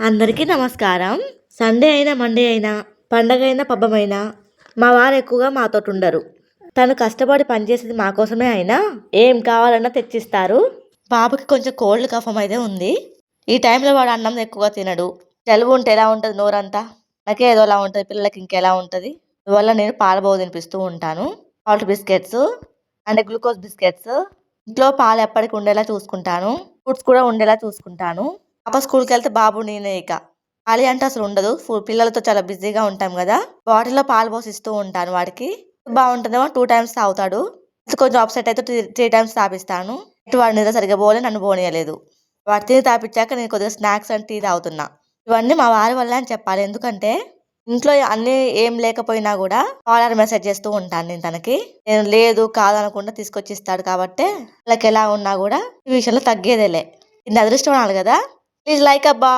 అందరికీ నమస్కారం. సండే అయినా, మండే అయినా, పండగైనా, పబ్బమైనా మా వారు ఎక్కువగా మాతోటి ఉండరు. తను కష్టపడి పనిచేసేది మా కోసమే అయినా ఏం కావాలన్నా తెచ్చిస్తారు. బాబుకి కొంచెం కోల్డ్ కఫం అయితే ఉంది. ఈ టైంలో వాడు అన్నం ఎక్కువగా తినడు. జలుబు ఉంటే ఎలా ఉంటుంది నోరంతా? నాకే ఏదోలా ఉంటుంది. పిల్లలకి ఇంకెలా ఉంటుంది? అందువల్ల నేను పాల బోవ తినిపిస్తూ ఉంటాను. సాల్ట్ బిస్కెట్స్ అంటే గ్లూకోజ్ బిస్కెట్స్. ఇంట్లో పాలు ఎప్పటికి ఉండేలా చూసుకుంటాను. ఫ్రూట్స్ కూడా ఉండేలా చూసుకుంటాను. పాప స్కూల్కి వెళ్తే బాబు నేనే ఇక. ఖాళీ అంటే అసలు ఉండదు. పిల్లలతో చాలా బిజీగా ఉంటాం కదా. బాటిల్లో పాలు పోసిస్తూ ఉంటాను వాడికి. బాగుంటుందేమో 2 టైమ్స్ తాగుతాడు. కొంచెం అప్సెట్ అయితే 3 టైమ్స్ తాపిస్తాను. వాడి నిద్ర సరిగ్గా పోలే, నన్ను పోనీయలేదు. వాడు తిని తాపించాక నేను కొద్దిగా స్నాక్స్ అండ్ టీ తాగుతున్నా. ఇవన్నీ మా వారి వల్లే అని చెప్పాలి. ఎందుకంటే ఇంట్లో అన్నీ ఏం లేకపోయినా కూడా కాల్ ఆర్ మెసేజ్ చేస్తూ ఉంటాను నేను తనకి. నేను లేదు కాదు అనకుండా తీసుకొచ్చి ఇస్తాడు కాబట్టి వాళ్ళకి ఎలా ఉన్నా కూడా ఈ విషయంలో తగ్గేదేలే. ఇది అదృష్టం అనాలి కదా. ప్లీజ్ లైక్ అబ్బా.